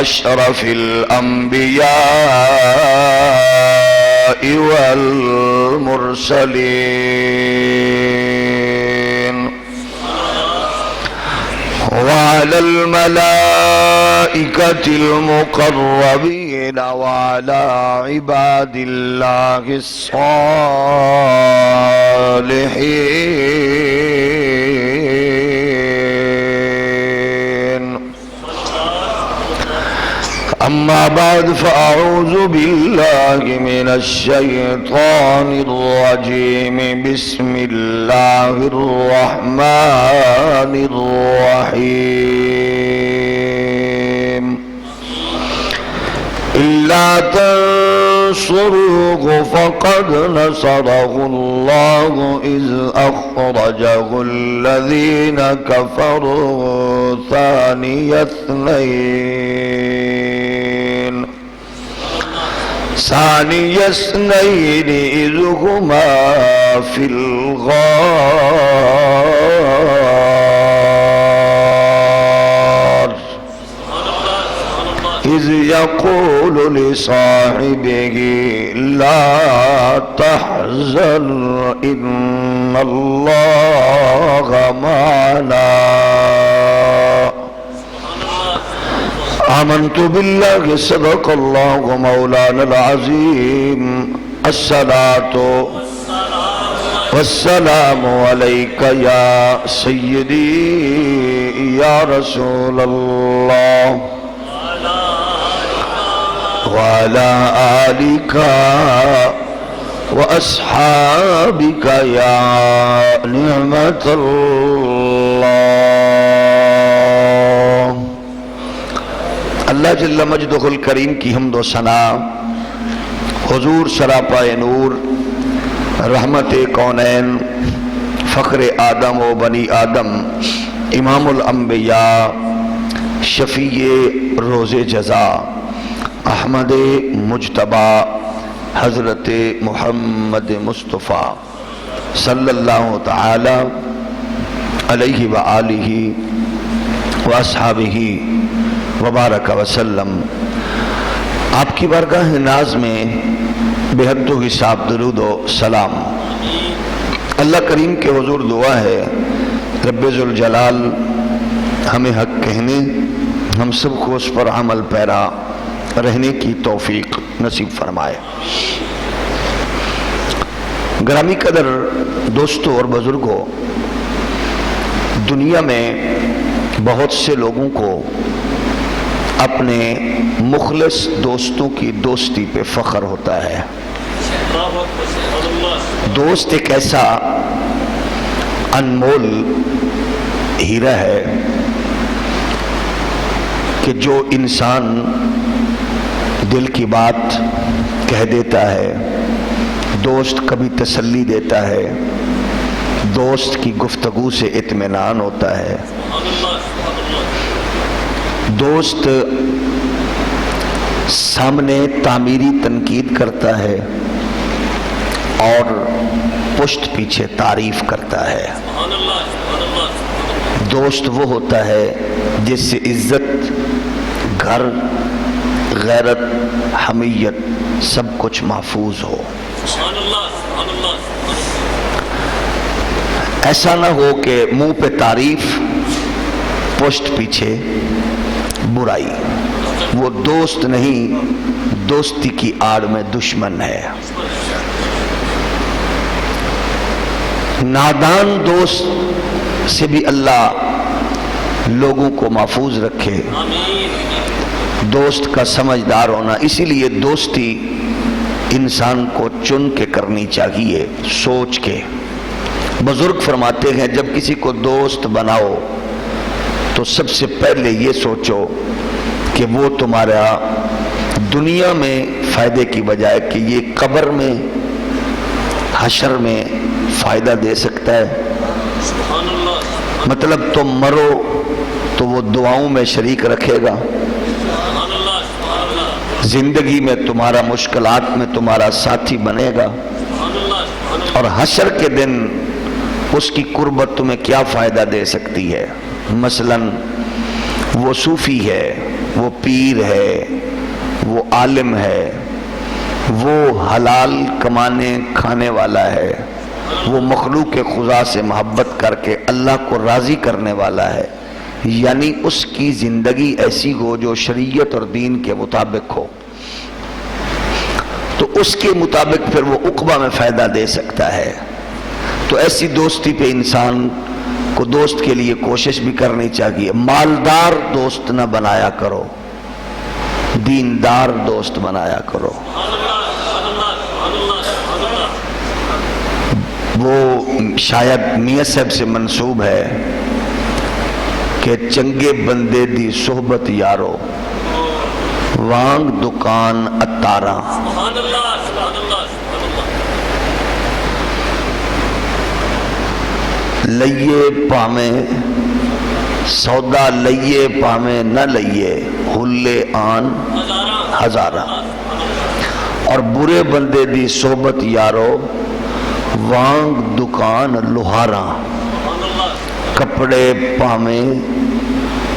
أشرف الأنبياء والمرسلين وعلى الملائكة المقربين وعلى عباد الله الصالحين. أما بعد فأعوذ بالله من الشيطان الرجيم. بسم الله الرحمن الرحيم. إلا تنصروه فقد نصره الله إذ أخرجه الذين كفروا ثاني اثنين إذ هما في الغار إذ يقول لصاحبه لا تحزن إن الله معنا. آمنت بالله صدق الله مولانا العظيم. الصلاة والسلام عليك يا سيدي يا رسول الله وعلى آلك وأصحابك يا نعمة الله. اللہ جل مجدہ الکریم کی حمد و ثنا، حضور سراپا نور، رحمت کونین، فخر آدم و بنی آدم، امام الانبیاء، شفیع روز جزا، احمد مجتبی حضرت محمد مصطفیٰ صلی اللہ تعالی علیہ وآلہ واصحابہ وبارک وسلم. آپ کی بارگاہ ناز میں بے حد و حساب درود و سلام. اللہ کریم کے حضور دعا ہے رب ذوالجلال ہمیں حق کہنے، ہم سب کو اس پر عمل پیرا رہنے کی توفیق نصیب فرمائے. گرامی قدر دوستوں اور بزرگوں، دنیا میں بہت سے لوگوں کو اپنے مخلص دوستوں کی دوستی پہ فخر ہوتا ہے. دوست ایک ایسا انمول ہیرا ہے کہ جو انسان دل کی بات کہہ دیتا ہے. دوست کبھی تسلی دیتا ہے، دوست کی گفتگو سے اطمینان ہوتا ہے. دوست سامنے تعمیری تنقید کرتا ہے اور پشت پیچھے تعریف کرتا ہے. دوست وہ ہوتا ہے جس سے عزت، گھر، غیرت، حمیت سب کچھ محفوظ ہو. ایسا نہ ہو کہ منہ پہ تعریف، پشت پیچھے برائی. وہ دوست نہیں، دوستی کی آڑ میں دشمن ہے. نادان دوست سے بھی اللہ لوگوں کو محفوظ رکھے. دوست کا سمجھدار ہونا، اسی لیے دوستی انسان کو چن کے کرنی چاہیے، سوچ کے. بزرگ فرماتے ہیں جب کسی کو دوست بناؤ تو سب سے پہلے یہ سوچو کہ وہ تمہارا دنیا میں فائدے کی بجائے کہ یہ قبر میں، حشر میں فائدہ دے سکتا ہے. مطلب تم مرو تو وہ دعاؤں میں شریک رکھے گا، زندگی میں تمہارا مشکلات میں تمہارا ساتھی بنے گا، اور حشر کے دن اس کی قربت تمہیں کیا فائدہ دے سکتی ہے. مثلا وہ صوفی ہے، وہ پیر ہے، وہ عالم ہے، وہ حلال کمانے کھانے والا ہے، وہ مخلوق خدا سے محبت کر کے اللہ کو راضی کرنے والا ہے، یعنی اس کی زندگی ایسی ہو جو شریعت اور دین کے مطابق ہو، تو اس کے مطابق پھر وہ عقبہ میں فائدہ دے سکتا ہے۔ تو ایسی دوستی پہ انسان کو دوست کے لیے کوشش بھی کرنی چاہیے۔ مالدار دوست نہ بنایا کرو، دیندار دوست بنایا کرو۔ وہ شاید میاں صاحب سے منسوب ہے کہ چنگے بندے دی صحبت یارو، وانگ دکان اتارا۔ لئیے پامیں سودا، لئیے پامیں نہ لئیے، ہلے آن ہزارہ۔ اور برے بندے دی صحبت یارو، وانگ دکان لوہارا۔ کپڑے پامیں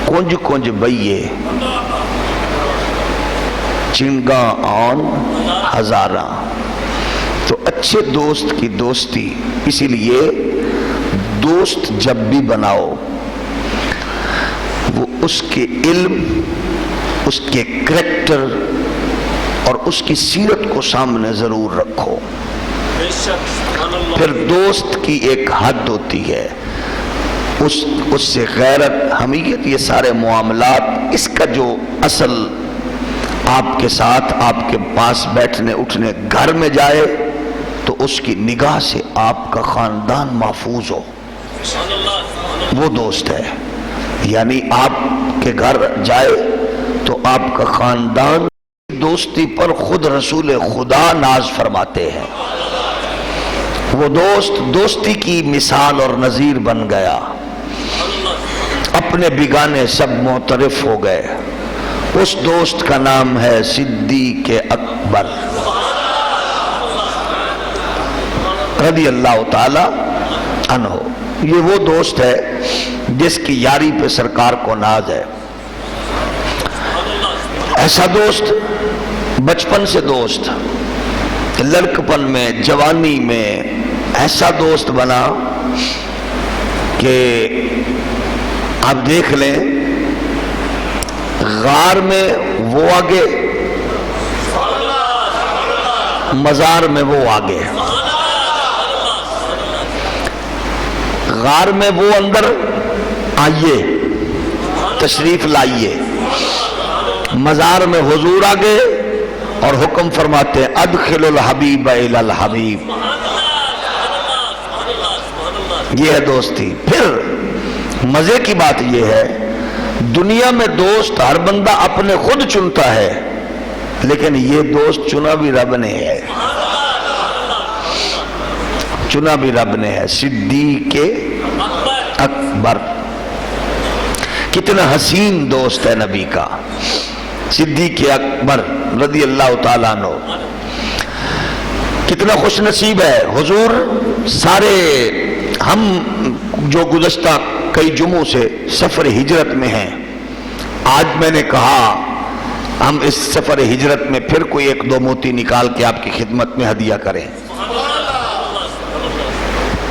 کنج کنج بئیے، چنگا آن ہزارہ۔ تو اچھے دوست کی دوستی، اسی لیے دوست جب بھی بناؤ وہ اس کے علم، اس کے کریکٹر اور اس کی سیرت کو سامنے ضرور رکھو۔ پھر دوست کی ایک حد ہوتی ہے، اس سے غیرت، حمیت، یہ سارے معاملات، اس کا جو اصل آپ کے ساتھ، آپ کے پاس بیٹھنے اٹھنے گھر میں جائے تو اس کی نگاہ سے آپ کا خاندان محفوظ ہو، وہ دوست ہے۔ یعنی آپ کے گھر جائے تو آپ کا خاندان دوستی پر خود رسول خدا ناز فرماتے ہیں۔ وہ دوست دوستی کی مثال اور نظیر بن گیا، اپنے بیگانے سب معترف ہو گئے۔ اس دوست کا نام ہے صدیق اکبر رضی اللہ تعالی عنہ۔ یہ وہ دوست ہے جس کی یاری پہ سرکار کو ناز ہے۔ ایسا دوست، بچپن سے دوست، لڑکپن میں، جوانی میں ایسا دوست بنا کہ آپ دیکھ لیں، غار میں وہ آگے، مزار میں وہ آگے، غار میں وہ اندر آئیے، تشریف لائیے، مزار میں حضور آگے اور حکم فرماتے ہیں ادخل الحبیب الی الحبیب۔ یہ ہے دوستی۔ پھر مزے کی بات یہ ہے، دنیا میں دوست ہر بندہ اپنے خود چنتا ہے، لیکن یہ دوست چنا بھی رب نے ہے، چنا بھی رب نے ہے۔ صدیق اکبر کتنا حسین دوست ہے نبی کا، صدیق اکبر رضی اللہ تعالیٰ عنہ۔ کتنا خوش نصیب ہے حضور۔ سارے ہم جو گزشتہ کئی جمعوں سے سفر ہجرت میں ہیں، آج میں نے کہا ہم اس سفر ہجرت میں پھر کوئی ایک دو موتی نکال کے آپ کی خدمت میں ہدیہ کریں۔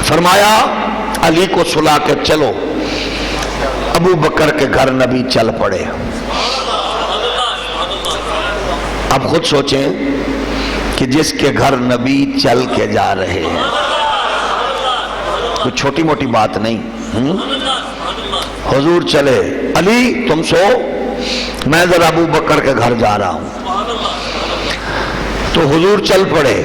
فرمایا علی کو سلا کے چلو، ابو بکر کے گھر نبی چل پڑے۔ اب خود سوچیں کہ جس کے گھر نبی چل کے جا رہے ہیں، کوئی چھوٹی موٹی بات نہیں۔ حضور چلے، علی تم سو، میں ذرا ابو بکر کے گھر جا رہا ہوں۔ تو حضور چل پڑے۔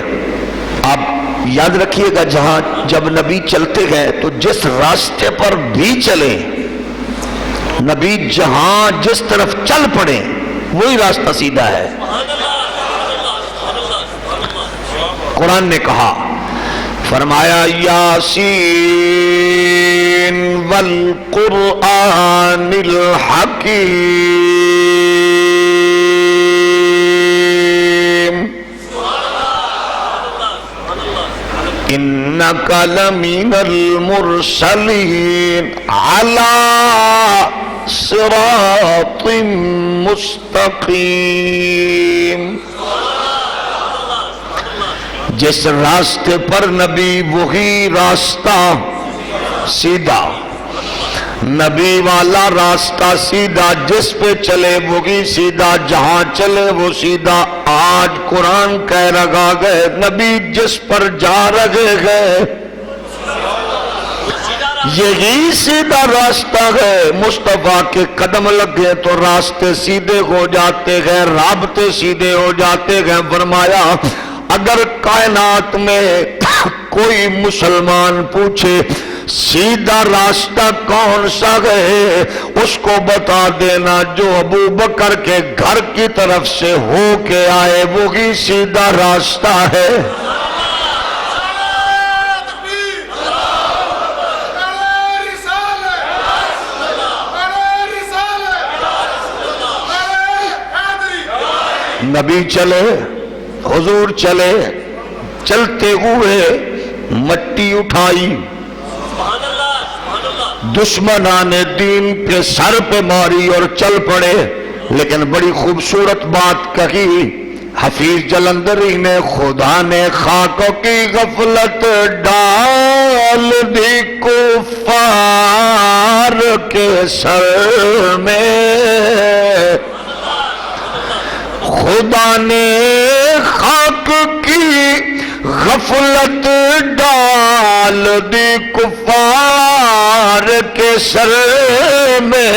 آپ یاد رکھیے گا، جہاں جب نبی چلتے گئے تو جس راستے پر بھی چلے، نبی جہاں جس طرف چل پڑے وہی راستہ سیدھا ہے۔ قرآن نے کہا، فرمایا یاسین والقرآن الحکیم انک لمن المرسلین علی صراط مستقیم. جس راستے پر نبی وہی راستہ سیدھا، نبی والا راستہ سیدھا، جس پہ چلے وہی سیدھا، جہاں چلے وہ سیدھا. آج قرآن کہہ رہا ہے نبی جس پر جا رہے ہیں یہی سیدھا راستہ ہے. مصطفیٰ کے قدم لگے تو راستے سیدھے ہو جاتے ہیں، رابطے سیدھے ہو جاتے ہیں. فرمایا اگر کائنات میں کوئی مسلمان پوچھے سیدھا راستہ کون سا ہے، اس کو بتا دینا جو ابو بکر کے گھر کی طرف سے ہو کے آئے وہی سیدھا راستہ ہے. نبی چلے، حضور چلے، چلتے ہوئے مٹی اٹھائی، دشمنان دین کے سر پہ ماری اور چل پڑے. لیکن بڑی خوبصورت بات کہی حفیظ جلندری نے، خدا نے خاکوں کی غفلت ڈال دی کفار کے سر میں، خدا نے خاک کی غفلت ڈال دی کفار کے سر میں.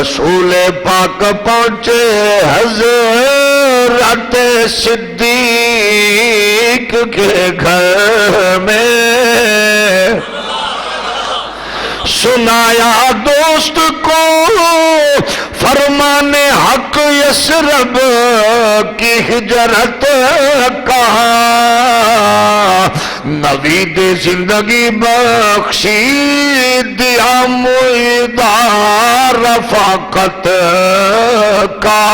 رسول پاک پہنچے حضرت صدیق کے گھر میں، سنایا دوست کو فرمان حق یسرب کی ہجرت کا. نوید زندگی بخشی دیا مدار رفاقت کا.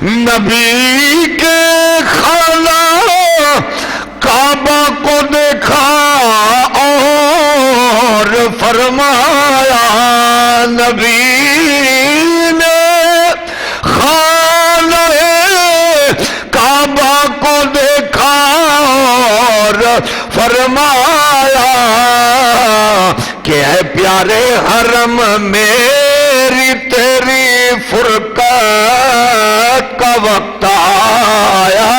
نبی کے خانہ کعبہ کو دیکھا اور فرمایا، نبی نے خانہ کعبہ کو دیکھا اور فرمایا کہ اے پیارے حرم میری تیری فرقت کا وقت آیا.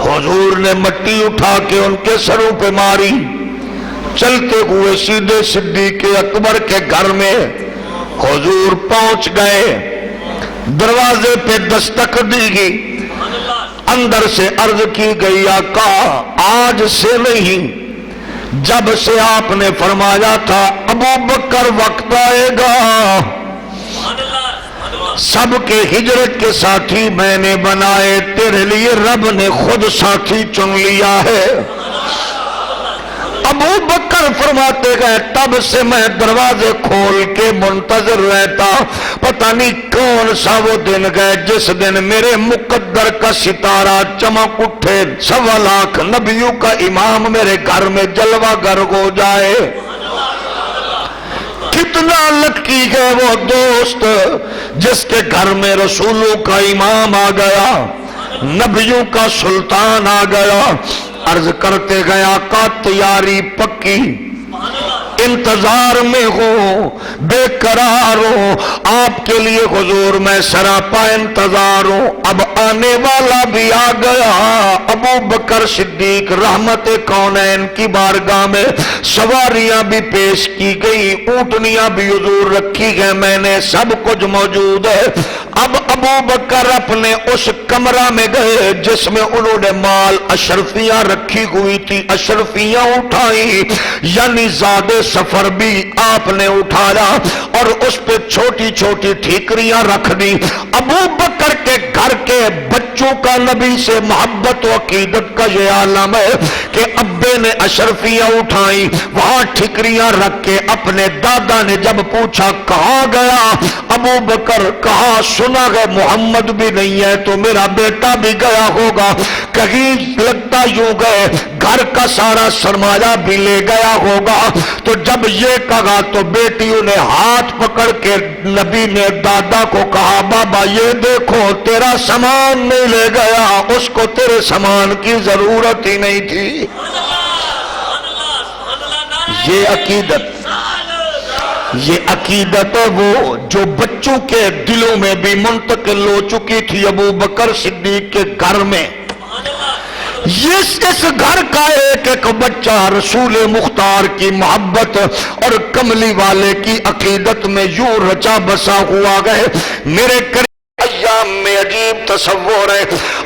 حضور نے مٹی اٹھا کے ان کے سروں پہ ماری، چلتے ہوئے سیدھے صدیق اکبر کے گھر میں حضور پہنچ گئے. دروازے پہ دستک دی گئی، اندر سے عرض کی گئی آقا آج سے نہیں، جب سے آپ نے فرمایا تھا ابو بکر وقت آئے گا سب کے ہجرت کے ساتھی میں نے بنائے، تیرے لیے رب نے خود ساتھی چن لیا ہے. ابو بکر فرماتے گئے تب سے میں دروازے کھول کے منتظر رہتا، پتہ نہیں کون سا وہ دن گئے جس دن میرے مقدر کا ستارہ چمک اٹھے، 1.25 لاکھ نبیوں کا امام میرے گھر میں جلوہ گر ہو جائے. کتنا لکی ہے وہ دوست جس کے گھر میں رسولوں کا امام آ گیا، نبیوں کا سلطان آ گیا. عرض کرتے گیا کا تیاری پکی، انتظار میں ہوں، بے قرار ہوں، آپ کے لیے حضور میں سراپا انتظار ہوں. اب آنے والا بھی آ گیا، ابو بکر صدیق رحمت کونین کی بارگاہ میں سواریاں بھی پیش کی گئی، اونٹنیاں بھی حضور رکھی گئے، میں نے سب کچھ موجود ہے. اب ابو بکر اپنے اس کمرہ میں گئے جس میں انہوں نے مال اشرفیاں رکھی ہوئی تھی، اشرفیاں اٹھائی، یعنی زیادہ سفر بھی آپ نے اٹھایا اور اس پہ چھوٹی چھوٹی ٹھیکریاں رکھ دی. ابو بکر کے گھر کے بچوں کا نبی سے محبت و عقیدت کا یہ عالم ہے کہ ابے نے اشرفیاں اٹھائیں، وہاں ٹھکریاں رکھ کے اپنے دادا نے جب پوچھا کہاں گیا ابو بکر، کہا سنا ہے محمد بھی نہیں ہے تو میرا بیٹا بھی گیا ہوگا، کہیں لگتا یوں گئے گھر کا سارا سرمایہ بھی لے گیا ہوگا۔ تو جب یہ کہا تو بیٹیوں نے ہاتھ پکڑ کے نبی نے دادا کو کہا بابا یہ دیکھو تیرا سامان نہیں لے گیا، اس کو تیرے سامان کی ضرورت ہی نہیں تھی۔ یہ عقیدت ہے وہ جو بچوں کے دلوں میں بھی منتقل ہو چکی تھی ابو بکر صدیق کے گھر میں۔ اس گھر کا ایک ایک بچہ رسول مختار کی محبت اور کملی والے کی عقیدت میں یوں رچا بسا ہوا گئے۔ میرے ایام میں عجیب تصور ہے،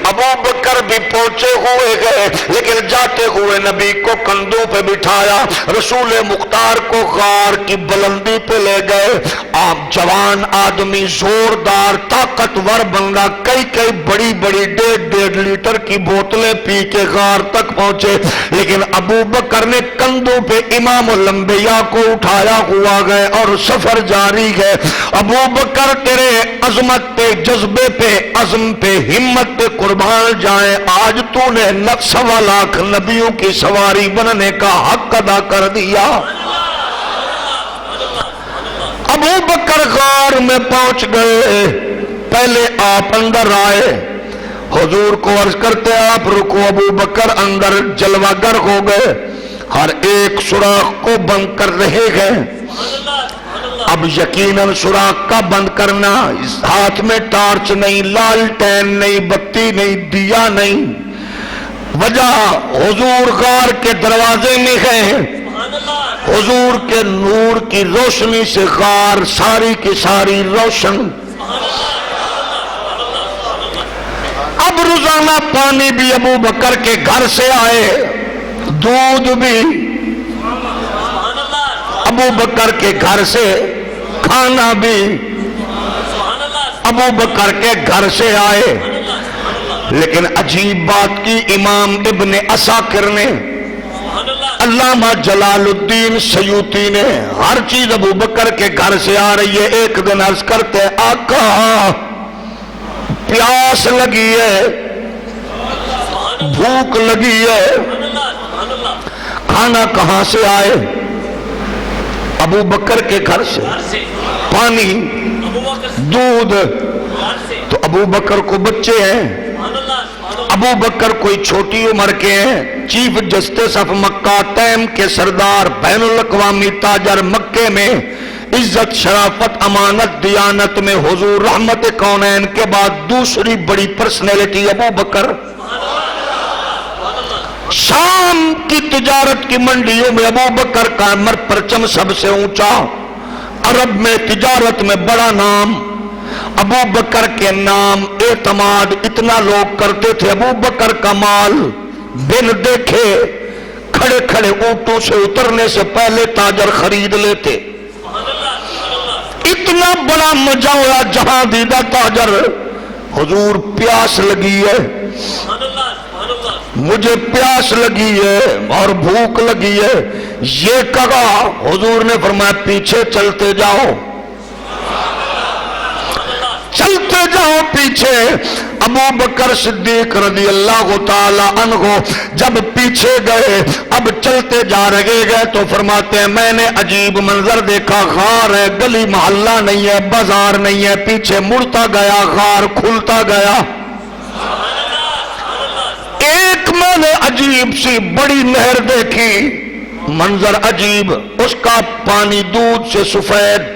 ابو بکر بھی پہنچے ہوئے گئے لیکن جاتے ہوئے نبی کو کندھوں پہ بٹھایا، رسول مختار کو غار کی بلندی پہ لے گئے۔ آپ جوان آدمی زوردار طاقتور بندہ کئی بڑی بڑی 1.5 لیٹر کی بوتلیں پی کے غار تک پہنچے، لیکن ابو بکر نے کندھوں پہ امام الانبیاء کو اٹھایا ہوا گئے اور سفر جاری ہے۔ ابو بکر تیرے عظمت پہ، جذبے پہ، عزم پہ، ہمت پہ قربان جائیں، آج تو نے 1.25 لاکھ نبیوں کی سواری بننے کا حق ادا کر دیا۔ ابو بکر غار میں پہنچ گئے، پہلے آپ اندر آئے، حضور کو عرض کرتے آپ رکو، ابو بکر اندر جلوہ گر ہو گئے، ہر ایک سوراخ کو بند کر رہے ہیں۔ اب یقیناً سوراخ کا بند کرنا، اس ہاتھ میں ٹارچ نہیں، لالٹین نہیں، بتی نہیں، دیا نہیں، وجہ حضور غار کے دروازے میں ہیں، حضور کے نور کی روشنی سے غار ساری کی ساری روشن۔ اب روزانہ پانی بھی ابو بکر کے گھر سے آئے، دودھ بھی ابو بکر کے گھر سے، کھانا بھی ابو بکر کے گھر سے آئے۔ لیکن عجیب بات کی امام ابن عساکر نے، علامہ جلال الدین سیوطی نے، ہر چیز ابو بکر کے گھر سے آ رہی ہے۔ ایک دن عرض کرتے آقا پیاس لگی ہے، بھوک لگی ہے، کھانا کہاں سے آئے؟ ابو بکر کے گھر سے، پانی، دودھ۔ تو ابو بکر کو بچے ہیں، ابو بکر کوئی چھوٹی عمر کے ہیں، chief justice of Makkah, time کے سردار، بین الاقوامی تاجر، مکے میں عزت، شرافت، امانت، دیانت میں حضور رحمت کونین کے بعد دوسری بڑی پرسنالٹی ابو بکر۔ شام کی تجارت کی منڈیوں میں ابو بکر کا پرچم سب سے اونچا، عرب میں تجارت میں بڑا نام، ابو بکر کے نام اعتماد اتنا لوگ کرتے تھے، ابو بکر کا مال بن دیکھے کھڑے کھڑے اونٹوں سے اترنے سے پہلے تاجر خرید لیتے، اتنا بڑا مجا ہوا جہاں دیدہ تاجر۔ حضور پیاس لگی ہے، مجھے پیاس لگی ہے اور بھوک لگی ہے، یہ کہا، حضور نے فرمایا پیچھے چلتے جاؤ، چلتے جاؤ پیچھے۔ ابو بکر صدیق رضی اللہ تعالی عنہ جب پیچھے گئے، اب چلتے جا رہے گئے تو فرماتے ہیں میں نے عجیب منظر دیکھا، غار ہے، گلی محلہ نہیں ہے، بازار نہیں ہے، پیچھے مڑتا گیا، غار کھلتا گیا۔ ایک میں نے عجیب سی بڑی نہر دیکھی، منظر عجیب، اس کا پانی دودھ سے سفید،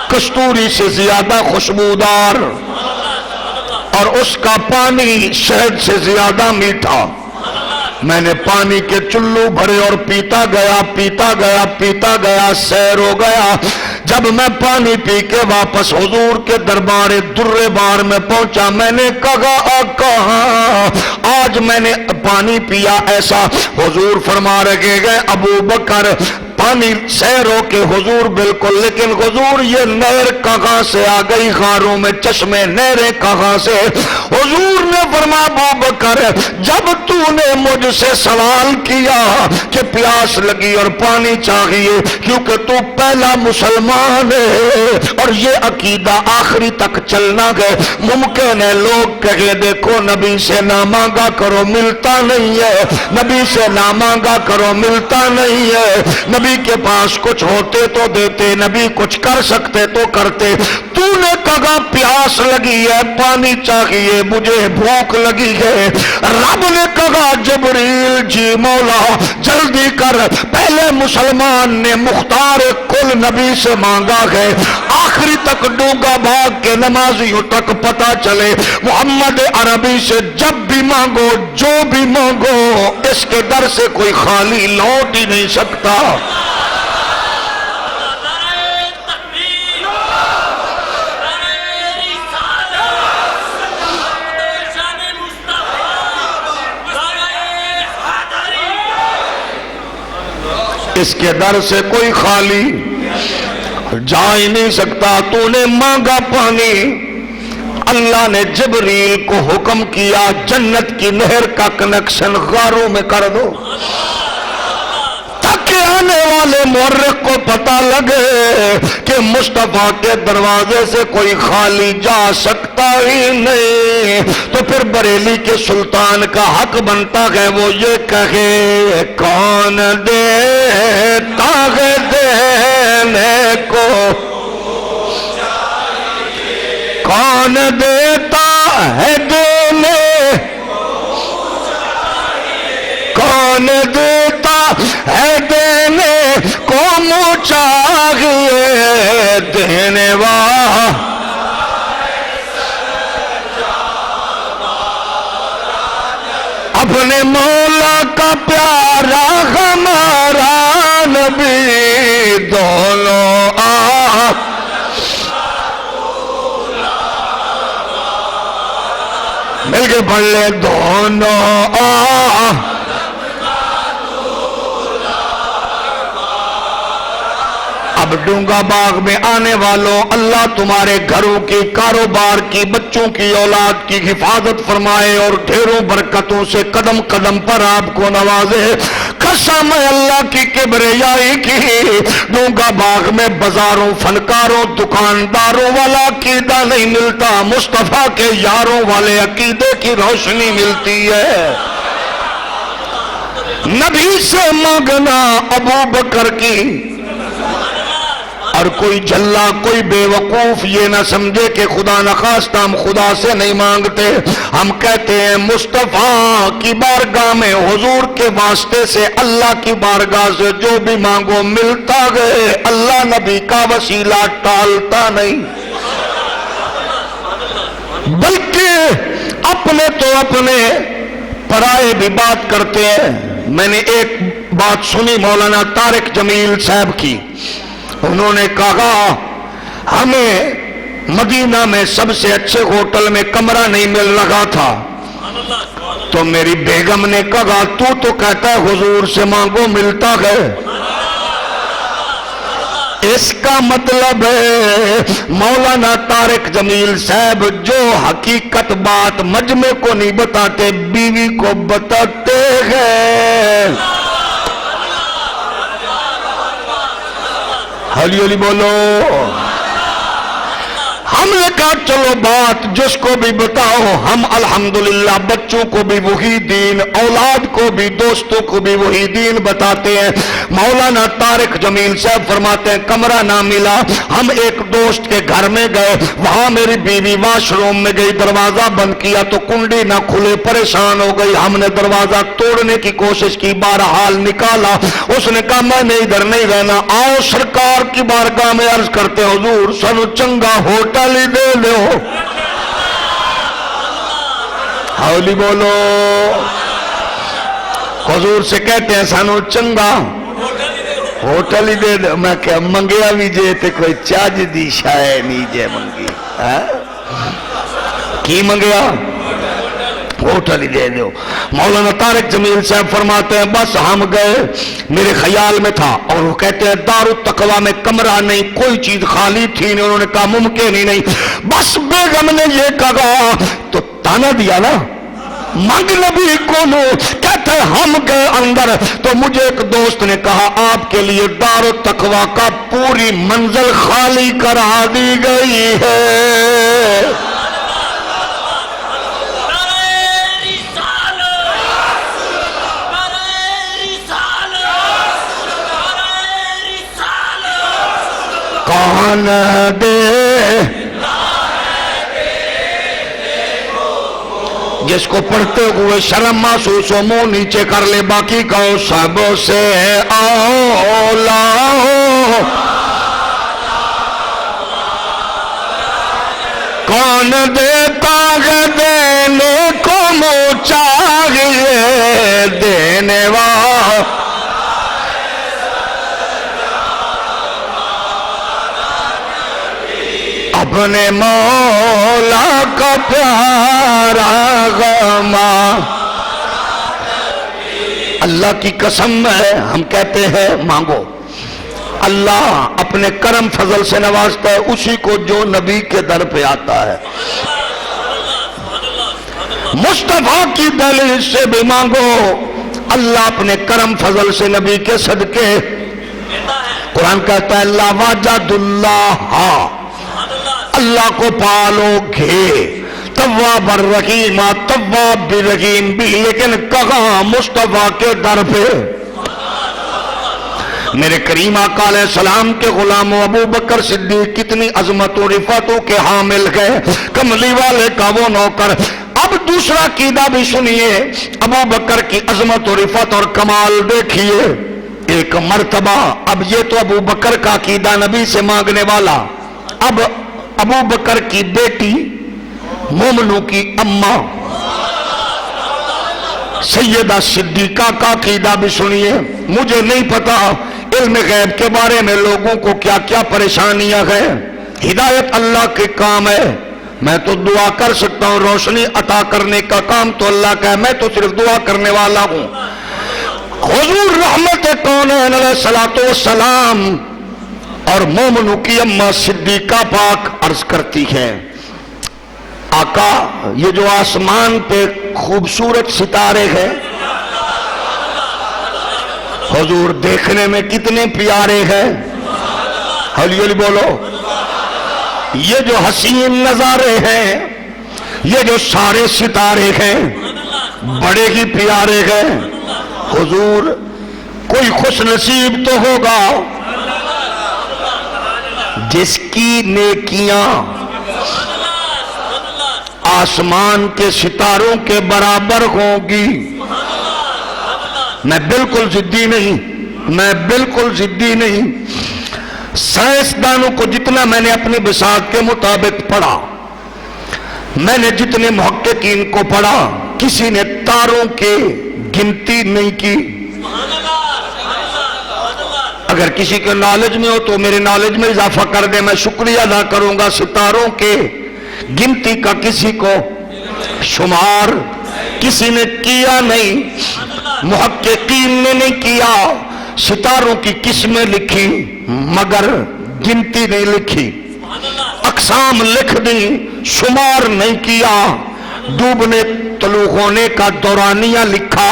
کستوری سے زیادہ خوشبودار، اور اس کا پانی شہد سے زیادہ میٹھا۔ میں نے پانی کے چلو بھرے اور پیتا گیا، پیتا گیا، پیتا گیا، سیر ہو گیا۔ جب میں پانی پی کے واپس حضور کے دربار در بار میں پہنچا، میں نے کہا آقا آج میں نے پانی پیا ایسا، حضور فرما رہے گئے ابو بکر پانی سیر ہو کے حضور بالکل، لیکن حضور یہ نہر کہاں سے آ گئی؟ غاروں میں چشمے نہریں کہاں سے؟ حضور نے فرمایا ابو بکر جب تو نے مجھ سے سوال کیا کہ پیاس لگی اور پانی چاہیے، کیونکہ تو پہلا مسلمان ہے اور یہ عقیدہ آخری تک چلنا ہے، ممکن ہے لوگ کہیں دیکھو نبی سے نہ مانگا کرو ملتا نہیں ہے، نبی سے نہ مانگا کرو ملتا نہیں ہے، نبی کے پاس کچھ ہوتے تو دیتے، نبی کچھ کر سکتے تو کرتے، تو نے کہا پیاس لگی ہے پانی چاہیے، مجھے بھوک لگی ہے، رب نے کہا جبریل جی مولا جلدی کر، پہلے مسلمان نے مختار کل نبی سے مانگا ہے، آخری تک ڈوگا بھاگ کے نمازیوں تک پتا چلے محمد عربی سے جب بھی مانگو جو بھی مانگو اس کے در سے کوئی خالی لوٹ ہی نہیں سکتا۔ اس کے در سے کوئی خالی جا ہی نہیں سکتا۔ تو نے مانگا پانی، اللہ نے جبریل کو حکم کیا جنت کی نہر کا کنیکشن غاروں میں کر دو تاکہ آنے والے مورخ کو پتا لگے کہ مصطفیٰ کے دروازے سے کوئی خالی جا سکتا ہی نہیں۔ تو پھر بریلی کے سلطان کا حق بنتا ہے وہ یہ کہے کون دیتا ہے دینے کو، کون دیتا ہے دینے، کون دیتا ہے دینے کو منہ چاہیے دینے والا اپنے مولا کا پیارا ہمارا نبی دونوں مل کے پڑھ لے دونوں اب ڈونگا باغ میں آنے والوں اللہ تمہارے گھروں کی، کاروبار کی، بچوں کی، اولاد کی حفاظت فرمائے اور ڈھیروں برکتوں سے قدم قدم پر آپ کو نوازے۔ قسم ہے اللہ کی کبریائی کی، ڈونگا باغ میں بازاروں، فنکاروں، دکانداروں والا عقیدہ نہیں ملتا، مصطفیٰ کے یاروں والے عقیدے کی روشنی ملتی ہے۔ نبی سے مانگنا ابو بکر کی، اور کوئی جھلا کوئی بے وقوف یہ نہ سمجھے کہ خدا نخواستہ ہم خدا سے نہیں مانگتے، ہم کہتے ہیں مصطفیٰ کی بارگاہ میں حضور کے واسطے سے اللہ کی بارگاہ سے جو بھی مانگو ملتا گئے، اللہ نبی کا وسیلہ ٹالتا نہیں، بلکہ اپنے تو اپنے پرائے بھی بات کرتے ہیں۔ میں نے ایک بات سنی مولانا طارق جمیل صاحب کی، انہوں نے کہا ہمیں مدینہ میں سب سے اچھے ہوٹل میں کمرہ نہیں مل رہا تھا، تو میری بیگم نے کہا تو کہتا ہے حضور سے مانگو ملتا ہے، اس کا مطلب ہے مولانا طارق جمیل صاحب جو حقیقت بات مجمع کو نہیں بتاتے بیوی کو بتاتے ہیں۔ ہولی ہولی بولو۔ ہم نے کہا چلو بات جس کو بھی بتاؤ، ہم الحمدللہ بچوں کو بھی وہی دین، اولاد کو بھی، دوستوں کو بھی وہی دین بتاتے ہیں۔ مولانا طارق جمیل صاحب فرماتے ہیں کمرہ نہ ملا، ہم ایک دوست کے گھر میں گئے، وہاں میری بیوی واش روم میں گئی، دروازہ بند کیا تو کنڈی نہ کھلے، پریشان ہو گئی، ہم نے دروازہ توڑنے کی کوشش کی، بہرحال نکالا، اس نے کہا میں نے ادھر نہیں رہنا، آؤ سرکار کی بارگاہ میں عرض کرتے حضور سانو چنگا ہوٹل ہی دے لو۔ ہولی بولو۔ حضور سے کہتے ہیں سانو چنگا ہوٹل ہی دے دو، میں کہ منگیا بھی جے تے کوئی چاج دی شائع نہیں جے منگی، کی منگیا؟ ہوٹل ہی دے دو. مولانا طارق جمیل صاحب فرماتے ہیں بس ہم گئے, میرے خیال میں تھا, اور وہ کہتے ہیں دارالتقویٰ میں کمرہ نہیں, کوئی چیز خالی تھی نہیں. انہوں نے کہا ممکن ہی نہیں. بس بیگم نے یہ کہا تو تانا دیا نا, منگ نبی کو لو. کہتے ہم گئے اندر تو مجھے ایک دوست نے کہا آپ کے لیے دارالتقویٰ کا پوری منزل خالی کرا دی گئی ہے. کون دے جس کو پڑھتے ہوئے شرم محسوس ہو منہ نیچے کر لے, باقی کہو سب سے اولا کون دیتا ہے دینے کو منہ چاہیے دینے والا اپنے مولا کا پیارا غما. اللہ کی قسم ہے ہم کہتے ہیں مانگو, اللہ اپنے کرم فضل سے نوازتا ہے اسی کو جو نبی کے در پہ آتا ہے. مصطفیٰ کی دلیل سے بھی مانگو, اللہ اپنے کرم فضل سے نبی کے صدقے. قرآن کہتا ہے لا وجد اللہ, اللہ کو پالو گے, تواب الرحیم, تواب بھی رحیم بھی, لیکن کہاں مصطفیٰ کے در پہ. میرے کریم آقا علیہ السلام کے غلام ابو بکر صدیق کتنی عظمت و رفعتوں کے حامل گئے, کملی والے کا وہ نوکر. اب دوسرا عقیدہ بھی سنیے, ابو بکر کی عظمت و رفعت اور کمال دیکھیے. ایک مرتبہ, اب یہ تو ابو بکر کا عقیدہ نبی سے مانگنے والا, اب ابو بکر کی بیٹی مومنوں کی اماں سیدہ صدیقہ کا عقیدہ بھی سنیے. مجھے نہیں پتا علم غیب کے بارے میں لوگوں کو کیا کیا پریشانیاں ہیں, ہدایت اللہ کے کام ہے. میں تو دعا کر سکتا ہوں, روشنی عطا کرنے کا کام تو اللہ کا ہے, میں تو صرف دعا کرنے والا ہوں. حضور رحمت کونین علیہ الصلوۃ والسلام اور مومنوں کی اماں صدیقہ پاک عرض کرتی ہے آقا یہ جو آسمان پہ خوبصورت ستارے ہیں حضور دیکھنے میں کتنے پیارے ہیں, ہولی ہولی بولو, یہ جو حسین نظارے ہیں, یہ جو سارے ستارے ہیں بڑے ہی پیارے ہیں. حضور کوئی خوش نصیب تو ہوگا جس کی نیکیاں آسمان کے ستاروں کے برابر ہوں گی. میں بالکل ضدی نہیں, میں بالکل ضدی نہیں. سائنسدانوں کو جتنا میں نے اپنی بساط کے مطابق پڑھا, میں نے جتنے محققین کو پڑھا, کسی نے تاروں کے گنتی نہیں کی. اگر کسی کے نالج میں ہو تو میرے نالج میں اضافہ کر دے, میں شکریہ ادا کروں گا. ستاروں کے گنتی کا کسی کو شمار کسی نے کیا نہیں, محققین نے نہیں کیا. ستاروں کی قسمیں لکھی مگر گنتی نہیں لکھی, اقسام لکھ دی شمار نہیں کیا. ڈوبنے طلوع ہونے کا دورانیہ لکھا,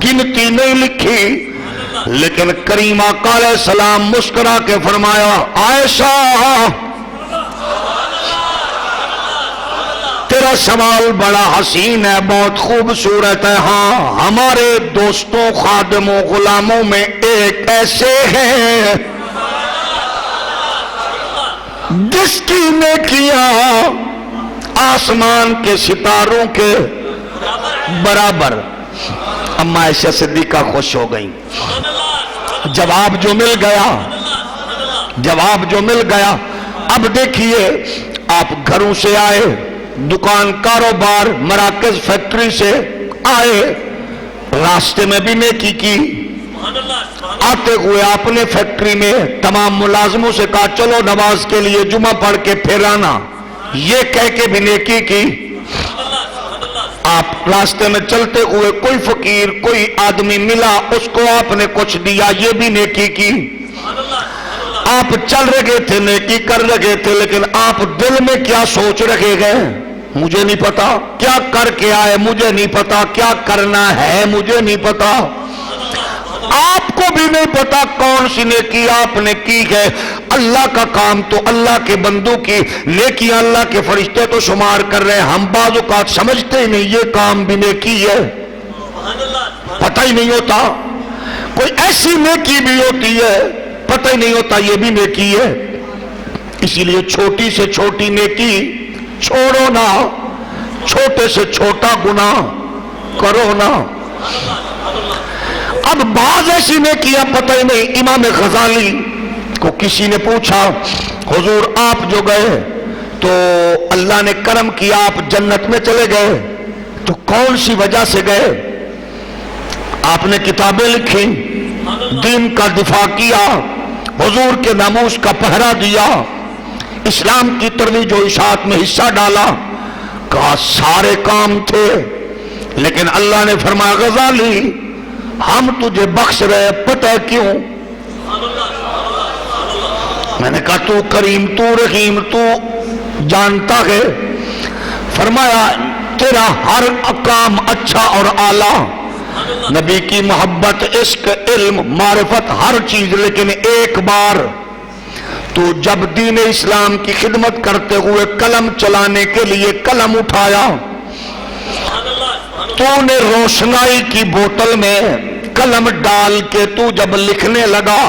گنتی نہیں لکھی. لیکن کریم آقا علیہ السلام مسکرا کے فرمایا عائشہ تیرا سوال بڑا حسین ہے, بہت خوبصورت ہے. ہاں ہمارے دوستوں خادموں غلاموں میں ایک ایسے ہیں جس کی نیکیاں آسمان کے ستاروں کے برابر. اما عائشہ صدیقہ خوش ہو گئی. جواب جو مل گیا, جواب جو مل گیا. اب دیکھیے آپ گھروں سے آئے, دکان کاروبار مراکز فیکٹری سے آئے, راستے میں بھی نیکی کی. آتے ہوئے آپ نے فیکٹری میں تمام ملازموں سے کہا چلو نماز کے لیے جمعہ پڑھ کے پھر آنا, یہ کہہ کے بھی نیکی کی. آپ راستے میں چلتے ہوئے کوئی فقیر کوئی آدمی ملا، اس کو آپ نے کچھ دیا، یہ بھی نیکی کی۔ آپ چل رہے تھے، نیکی کر رہے تھے، لیکن آپ دل میں کیا سوچ رکھے گئے مجھے نہیں پتا، کیا کر کے آئے مجھے نہیں پتا، کیا کرنا ہے مجھے نہیں پتا، آپ کو بھی نہیں پتا کون سی نیکی آپ نے کی ہے۔ اللہ کا کام تو اللہ کے بندوں کی نیکیاں اللہ کے فرشتے تو شمار کر رہے ہیں، ہم بعض اوقات سمجھتے ہی نہیں یہ کام بھی نیکی ہے، پتہ ہی نہیں ہوتا۔ کوئی ایسی نیکی بھی ہوتی ہے پتہ ہی نہیں ہوتا یہ بھی نیکی ہے۔ اسی لیے چھوٹی سے چھوٹی نیکی چھوڑو نا، چھوٹے سے چھوٹا گناہ کرو نا۔ اب بعض ایسی نیکیاں پتہ ہی نہیں۔ امام غزالی کو کسی نے پوچھا حضور آپ جو گئے تو اللہ نے کرم کیا آپ جنت میں چلے گئے، تو کون سی وجہ سے گئے؟ آپ نے کتابیں لکھی، دین کا دفاع کیا، حضور کے ناموس کا پہرا دیا، اسلام کی ترویج و اشاعت میں حصہ ڈالا، کہا سارے کام تھے، لیکن اللہ نے فرمایا غزالی ہم تجھے بخش رہے، پتہ ہے کیوں؟ میں نے کہا تو کریم تو رحیم تو جانتا ہے؟ فرمایا تیرا ہر کام اچھا اور اعلیٰ، نبی کی محبت، عشق، علم، معرفت، ہر چیز، لیکن ایک بار تو جب دین اسلام کی خدمت کرتے ہوئے قلم چلانے کے لیے قلم اٹھایا، تو نے روشنائی کی بوتل میں قلم ڈال کے تو جب لکھنے لگا،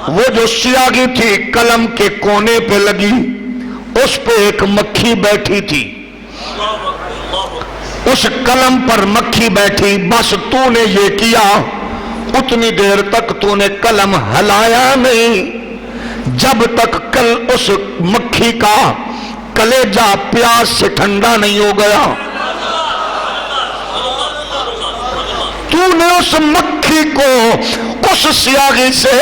وہ جو سیاہی تھی قلم کے کونے پہ لگی، اس پہ ایک مکھی بیٹھی تھی، اس قلم پر مکھی بیٹھی، بس تو نے یہ کیا، اتنی دیر تک تو نے قلم ہلایا نہیں جب تک کل اس مکھی کا کلیجہ پیاس سے ٹھنڈا نہیں ہو گیا۔ تو نے اس مکھی کو اس سیاہی سے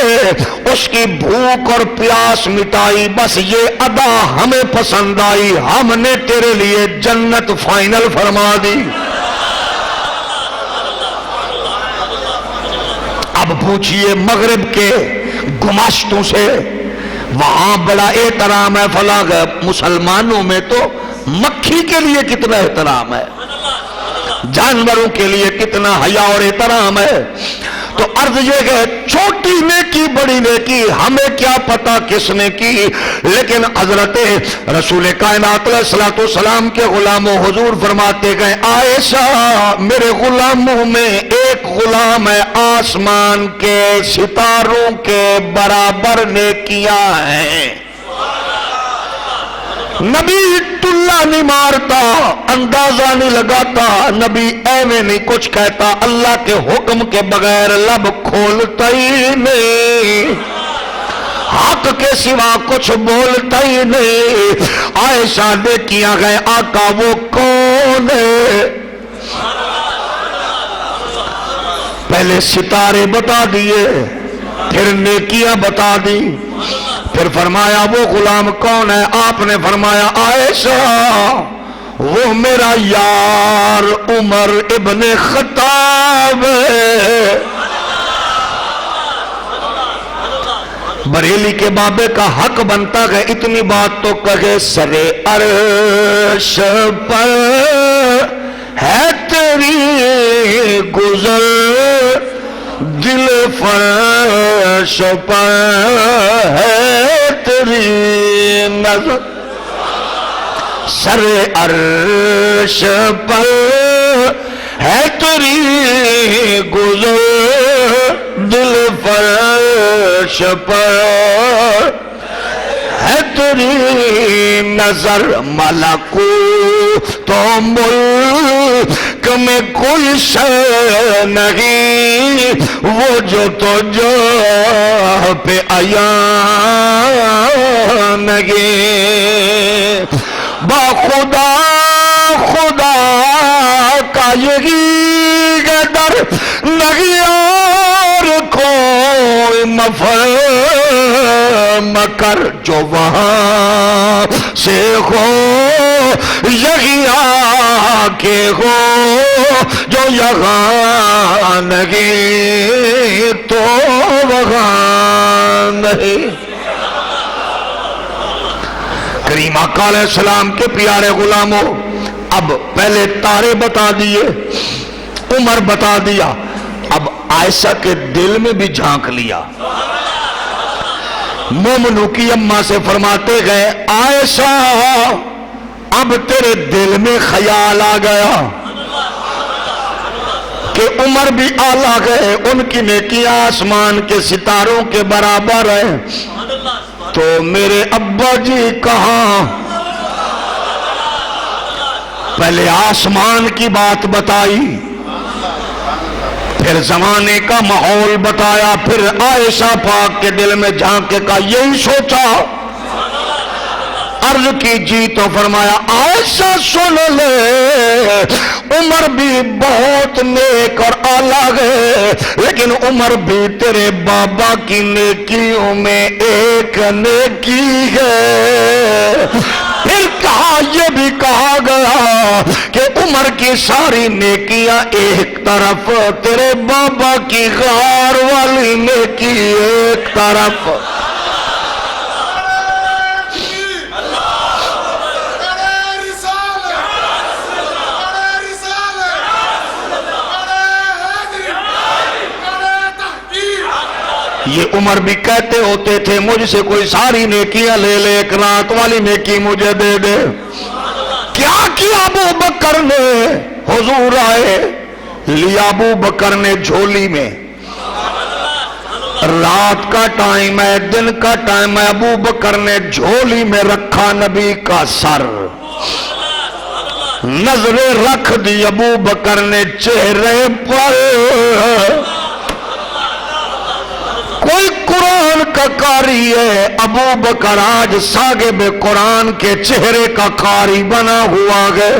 اس کی بھوک اور پیاس مٹائی، بس یہ ادا ہمیں پسند آئی، ہم نے تیرے لیے جنت فائنل فرما دی۔ اب پوچھئے مغرب کے گماشتوں سے، وہاں بڑا احترام ہے، فلاں مسلمانوں میں تو مکھی کے لیے کتنا احترام ہے، جانوروں کے لیے کتنا حیا اور احترام ہے۔ تو عرض یہ ہے چھوٹی نیکی بڑی نیکی ہمیں کیا پتا کس نے کی، لیکن حضرت رسول کائنات علیہ الصلوۃ والسلام کے غلاموں حضور فرماتے گئے عائشہ میرے غلاموں میں ایک غلام ہے آسمان کے ستاروں کے برابر نیکیاں ہیں۔ نبی ٹلا نہیں مارتا، اندازہ نہیں لگاتا، نبی ایویں نہیں کچھ کہتا، اللہ کے حکم کے بغیر لب کھولتا ہی نہیں، حق کے سوا کچھ بولتا ہی نہیں۔ عائشہ دیکھیاں گئے آقا وہ کون ہے؟ پہلے ستارے بتا دیے، پھر نیکیاں بتا دی، پھر فرمایا وہ غلام کون ہے؟ آپ نے فرمایا عائشہ وہ میرا یار عمر ابن خطاب ہے۔ بریلی کے بابے کا حق بنتا ہے اتنی بات تو کہے سرے عرش پر ہے تیری گزر، دل فرش پر ہے تیری نظر، سر عرش پر ہے تیری گزر، دل فرش پر ہے تیری نظر، ملکوت و ملک میں کوئی شے نہیں وہ جو تو جا پہ آیا نہیں، با خدا خدا کا یہی قدر نہیں اور کوئی مفر مکر جو وہاں سے ہو یہی آ کے ہو، جو یہاں نہیں تو وہاں نہیں۔ کریم آقا علیہ السلام کے پیارے غلاموں، اب پہلے تارے بتا دیے، عمر بتا دیا، اب عائشہ کے دل میں بھی جھانک لیا۔ مومنوں کی اماں سے فرماتے گئے، عائشہ اب تیرے دل میں خیال آ گیا کہ عمر بھی اعلیٰ گئے، ان کی نیکیاں آسمان کے ستاروں کے برابر ہیں، تو میرے ابا جی کہاں؟ پہلے آسمان کی بات بتائی، پھر زمانے کا ماحول بتایا، پھر عائشہ پاک کے دل میں جھانک کے کہا یہی سوچا، عرض کی جی، تو فرمایا عائشہ سن لے، عمر بھی بہت نیک اور اعلیٰ ہے، لیکن عمر بھی تیرے بابا کی نیکیوں میں ایک نیکی ہے۔ پھر کہا یہ بھی کہا گیا کہ عمر کی ساری نیکیاں ایک طرف، تیرے بابا کی غار والی نیکی ایک طرف۔ یہ عمر بھی کہتے ہوتے تھے مجھ سے کوئی ساری نیکیاں لے لے، ایک رات والی نیکی مجھے دے دے۔ کیا ابو بکر نے؟ حضور آئے، لیا ابو بکر نے جھولی میں، رات کا ٹائم ہے، دن کا ٹائم ہے، ابو بکر نے جھولی میں رکھا نبی کا سر، نظریں رکھ دی ابو بکر نے چہرے پر۔ کوئی قرآن کا قاری ہے، ابو بکر آج صاحب قرآن کے چہرے کا قاری بنا ہوا ہے۔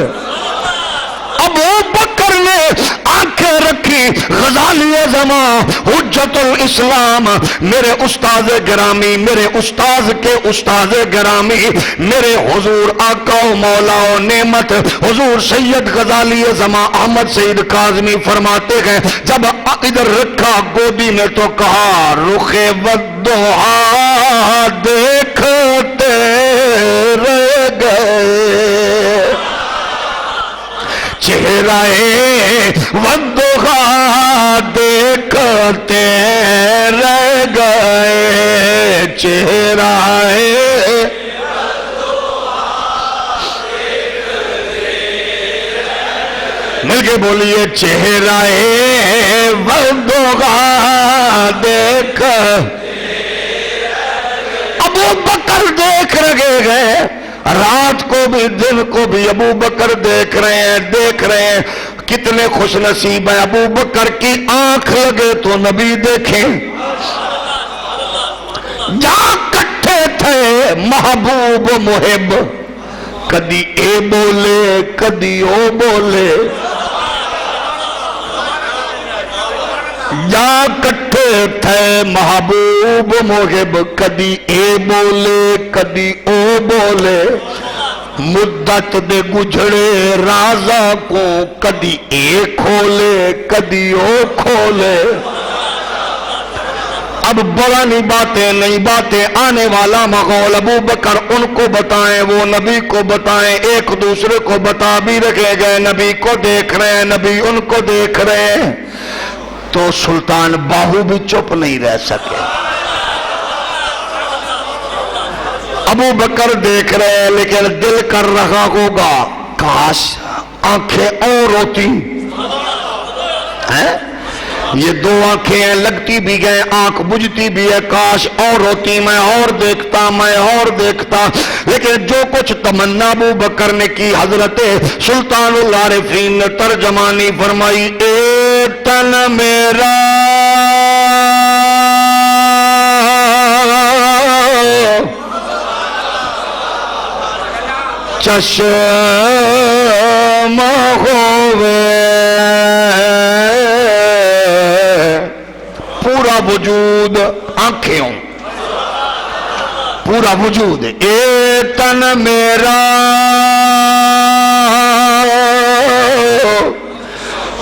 ابو بکر نے آنکھیں رکھی، غزالی زمان حجت الاسلام، میرے استاذ گرامی، میرے استاذ کے استاذ گرامی، میرے حضور آقا و مولا و نعمت حضور سید غزالی زمان احمد سید کاظمی فرماتے ہیں جب ادھر رکھا گودی میں تو کہا رخ والضحیٰ دیکھتے رہ گئے، چہرہ والضحیٰ دیکھتے رہ گئے، چہرہ مل کے بولیے، چہرہ والضحیٰ دیکھ۔ ابو بکر دیکھ رہے گئے، رات کو بھی دن کو بھی ابو بکر دیکھ رہے ہیں، دیکھ رہے ہیں۔ کتنے خوش نصیب ہیں، ابو بکر کی آنکھ لگے تو نبی دیکھیں۔ جہاں کٹھے تھے محبوب محب، کدی اے بولے کدی او بولے، یا کٹھے تھے محبوب محب، کدی اے بولے کدی او بولے، مدت دے گجھڑے رازہ کو کدی اے کھولے کدی او کھولے۔ اب بڑھانی باتیں نہیں، باتیں آنے والا ماحول، ابو بکر ان کو بتائیں، وہ نبی کو بتائیں، ایک دوسرے کو بتا بھی رکھے گئے، نبی کو دیکھ رہے ہیں، نبی ان کو دیکھ رہے ہیں، تو سلطان باہو بھی چپ نہیں رہ سکے۔ ابو بکر دیکھ رہے ہیں لیکن دل کر رہا ہوگا کاش آنکھیں اور ہوتی ہیں، یہ دو آنکھیں ہیں، لگتی بھی گئے، آنکھ بجھتی بھی ہے، کاش اور ہوتی، میں اور دیکھتا، میں اور دیکھتا۔ لیکن جو کچھ تمنا ابو بکر نے کی، حضرت سلطان العارفین نے ترجمانی فرمائی، اے تن میرا چشم ہوئے، وجود آنکھیں ہوں، پورا وجود اے تن میرا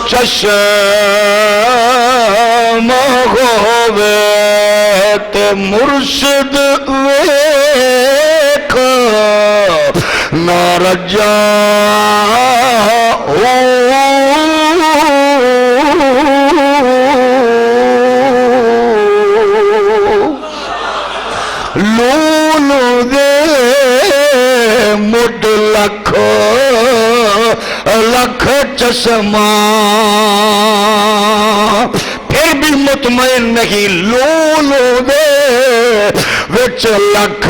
چشم ہووے تے مرشد ویکھ نہ رجا لولو دے مڈ لکھ لکھ چشمہ پھر بھی مطمئن نہیں لولو دے وچ لکھ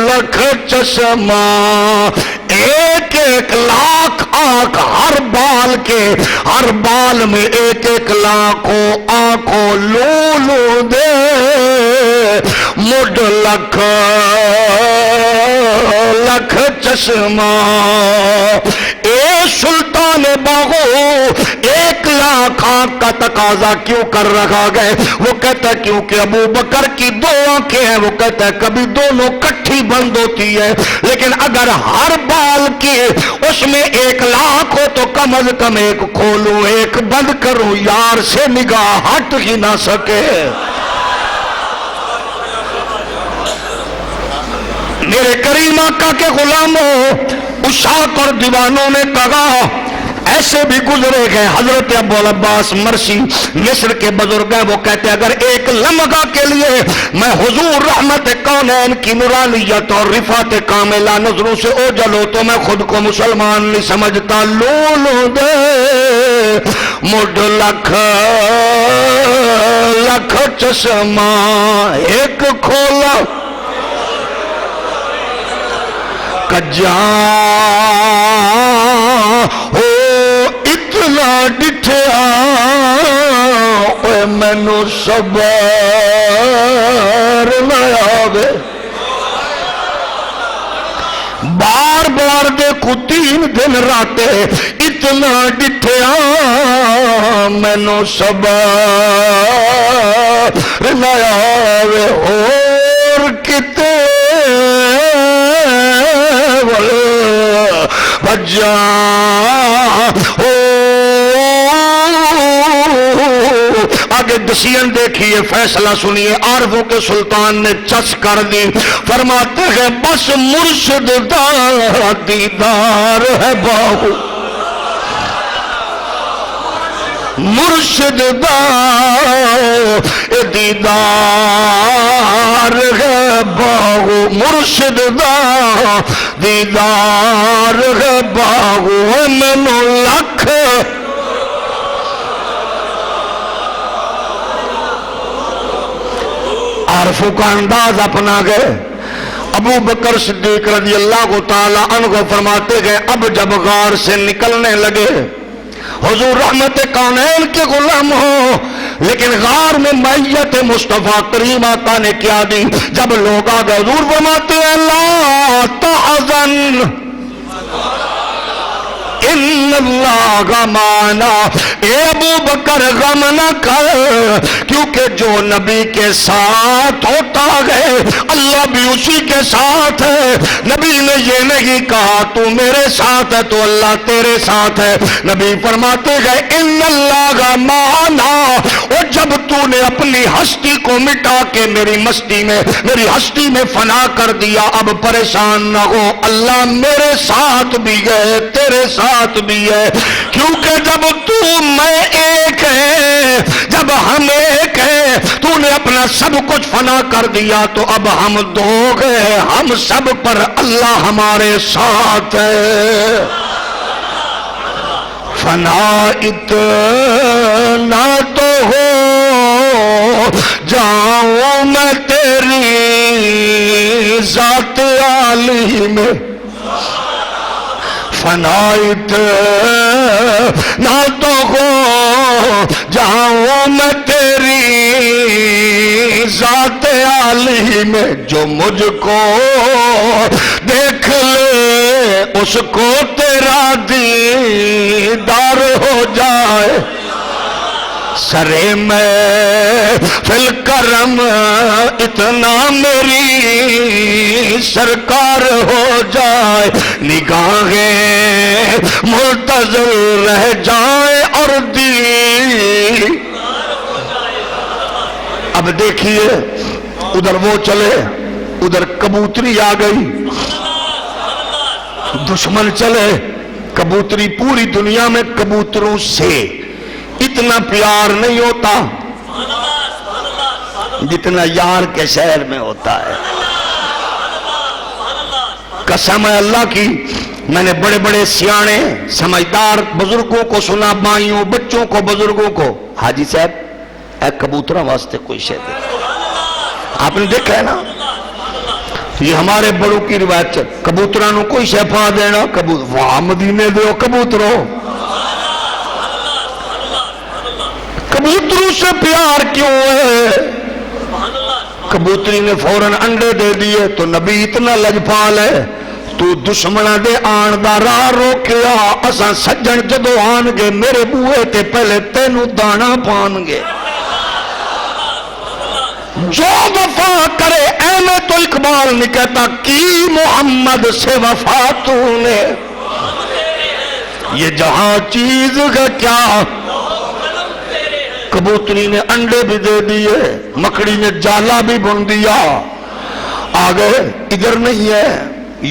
لکھ چشمہ ایک ایک لاکھ آنکھ ہر بال کے ہر بال میں ایک ایک لاکھوں آنکھوں لولو دے مڈ لکھ لکھ چشمہ اے سلطان باغو ایک لاکھ آنکھ کا تقاضا کیوں کر رکھا گئے؟ وہ کہتا ہے کیونکہ ابو بکر کی دو آنکھیں ہیں، وہ کہتا ہے کبھی دونوں کٹھی بند ہوتی ہے، لیکن اگر ہر بال کی اس میں ایک لاکھ ہو تو کم از کم ایک کھولوں ایک بند کروں، یار سے نگاہ ہٹ ہی نہ سکے۔ میرے کریم آقا کے غلاموں، عشاق اور دیوانوں نے کہا ایسے بھی گزرے گئے۔ حضرت ابو العباس مرسی مصر کے بزرگ ہیں، وہ کہتے ہیں اگر ایک لمحہ کے لیے میں حضور رحمت کونین کی نورانیت اور رفعت کاملہ نظروں سے اوجل ہو تو میں خود کو مسلمان نہیں سمجھتا۔ لولو دے مڈ لکھ لکھ چشمہ ایک کھولا کجاں ہو اتنا ڈٹھیا اوے مینوں صبر نہ آوے، بار بار دیکھو 3 دن راتے اتنا ڈٹھیا مینوں صبر نہ آوے، اور کتے بجا آگے ڈسیزن دیکھیے، فیصلہ سنیے۔ عارفوں کے سلطان نے چس کر دی، فرماتے ہیں بس مرشد دا دیدار ہے باہو، مرشد دا دیدار ہے باہو، مرشد دا دیدار ہے باہو، مینوں لکھ عارفوں کا انداز اپنا گئے۔ ابو بکر صدیق رضی اللہ تعالی عنہ فرماتے گئے اب جب غار سے نکلنے لگے حضور رحمت کونین کے غلام ہو، لیکن غار میں میت مصطفیٰ کریم آقا نے کیا دی؟ جب لوگ آگے حضور فرماتے ہیں لا تحزن ان اللہ معنا، اے ابو بکر غم نہ کر، کیونکہ جو نبی کے ساتھ ہوتا ہے اللہ بھی اسی کے ساتھ ہے۔ نبی نے یہ نہیں کہا تو میرے ساتھ ہے تو اللہ تیرے ساتھ ہے، نبی فرماتے گئے ان اللہ معنا، اور جب تو نے اپنی ہستی کو مٹا کے میری مستی میں میری ہستی میں فنا کر دیا، اب پریشان نہ ہو، اللہ میرے ساتھ بھی ہے تیرے ساتھ بھی ہے، کیونکہ جب تو میں ایک ہے، جب ہم ایک ہے، تو نے اپنا سب کچھ فنا کر دیا تو اب ہم دو گئے، ہم سب پر اللہ ہمارے ساتھ ہے۔ فنا اتنا تو ہو جاؤں میں تیری ذات عالی میں، فنا اتنا تو ہو جاؤں میں تیری ذات عالی میں، جو مجھ کو دیکھ لے اس کو تیرا دیدار ہو جائے، سرے میں فی الکرم اتنا میری سرکار ہو جائے، نگاہیں منتظر رہ جائے اور دی۔ اب دیکھیے ادھر وہ چلے، ادھر کبوتری آ گئی، دشمن چلے، کبوتری پوری دنیا میں کبوتروں سے اتنا پیار نہیں ہوتا جتنا یار کے شہر میں ہوتا ہے۔ قسم ہے اللہ کی، میں نے بڑے بڑے سیانے سمجھدار بزرگوں کو سنا، مائیوں بچوں کو بزرگوں کو، حاجی صاحب اے کبوترہ واسطے کوئی شے دے۔ آپ نے دیکھا ہے نا یہ ہمارے بڑوں کی روایت، کبوترانوں کوئی شے پا دینا، وہاں مدینے دیو کبوتروں، کبوتروں سے پیار کیوں ہے؟ کبوتری نے فوراً انڈے دے دیے تو نبی اتنا لجپال ہے، تو دشمنہ دے آن دا راہ روکیا، اساں سجن جدو آن گے میرے بوئے تے پہلے تینوں دانا پان گے۔ جو وفا کرے ایمیں تو اقبال نہیں کہتا کی محمد سے وفا تو نے، یہ جہاں چیز ہے کیا۔ کبوتری نے انڈے بھی دے دیے، مکڑی نے جالا بھی بن دیا، آگے ادھر نہیں ہے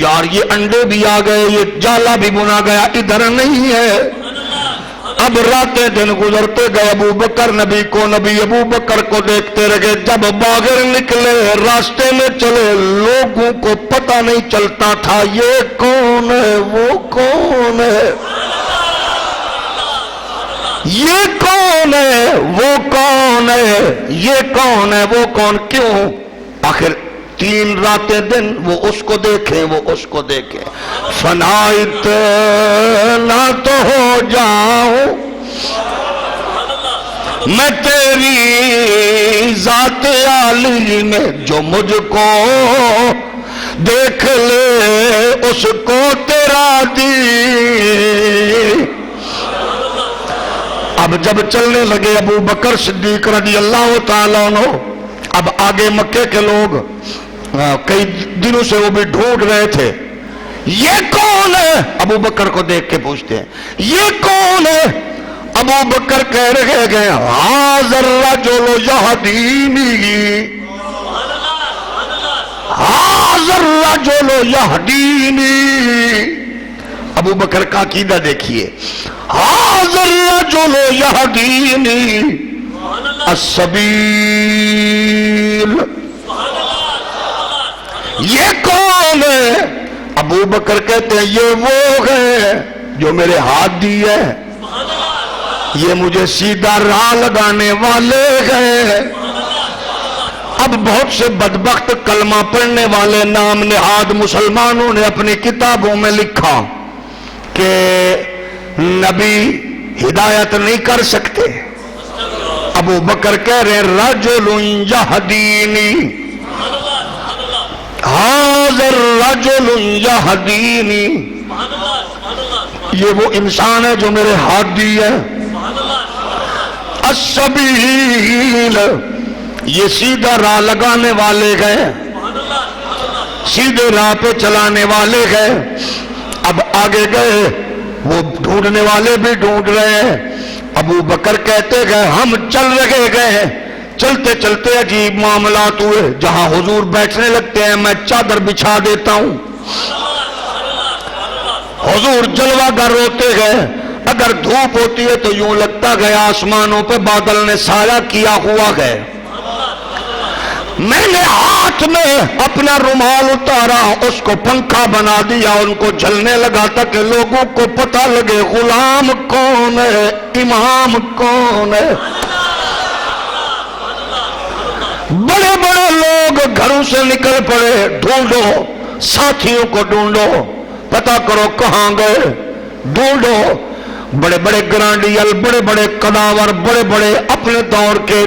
یار، یہ انڈے بھی آ گئے، یہ جالا بھی بنا گیا، ادھر نہیں ہے۔ اب راتیں دن گزرتے گئے، ابو بکر نبی کو، نبی ابو بکر کو دیکھتے رہے۔ جب باہر نکلے راستے میں چلے، لوگوں کو پتہ نہیں چلتا تھا یہ کون ہے وہ کون ہے، یہ کون ہے وہ کون ہے، یہ کون ہے وہ کون، کیوں؟ آخر 3 راتیں دن وہ اس کو دیکھیں وہ اس کو دیکھیں۔ فنائت نہ تو ہو جاؤں میں تیری ذات عالی میں، جو مجھ کو دیکھ لے اس کو تیرا دی۔ اب جب چلنے لگے ابو بکر صدیق رضی اللہ تعالیٰ عنہ، اب آگے مکے کے لوگ کئی دنوں سے وہ بھی ڈھونڈ رہے تھے یہ کون ہے، ابو بکر کو دیکھ کے پوچھتے ہیں یہ کون ہے؟ ابو بکر کہہ رہے گئے حاضر رجل یہدینی، حاضر رجل یہدینی۔ ابو بکر کا عقیدہ دیکھیے، حاضر رجل یہدینی السبیل، یہ کون ہے؟ ابو بکر کہتے ہیں یہ وہ ہے جو میرے ہاتھ دی ہے، یہ مجھے سیدھا راہ لگانے والے ہیں۔ اب بہت سے بدبخت کلمہ پڑھنے والے نام نہاد مسلمانوں نے اپنی کتابوں میں لکھا کہ نبی ہدایت نہیں کر سکتے۔ ابو بکر کہہ رہے رجل یہدینی، حاضر رجل یہدینی، یہ وہ انسان ہے جو میرے ہاتھ دی ہے۔ السبیل، یہ سیدھا راہ لگانے والے گئے، سیدھے راہ پہ چلانے والے گئے۔ اب آگے گئے وہ ڈھونڈنے والے بھی ڈھونڈ رہے ہیں۔ ابو بکر کہتے گئے ہم چل رہے گئے، چلتے چلتے عجیب معاملات ہوئے، جہاں حضور بیٹھنے لگتے ہیں میں چادر بچھا دیتا ہوں، حضور جلوہ گر ہوتے گئے۔ اگر دھوپ ہوتی ہے تو یوں لگتا گیا آسمانوں پہ بادل نے سایہ کیا ہوا ہے۔ میں نے ہاتھ میں اپنا رومال اتارا، اس کو پنکھا بنا دیا، ان کو جلنے لگا تاکہ لوگوں کو پتہ لگے غلام کون ہے، امام کون ہے۔ بڑے بڑے لوگ گھروں سے نکل پڑے، ڈھونڈو ساتھیوں کو، ڈھونڈو پتہ کرو کہاں گئے، ڈھونڈو۔ بڑے بڑے گرانڈیل، بڑے بڑے قداور، بڑے بڑے اپنے دور کے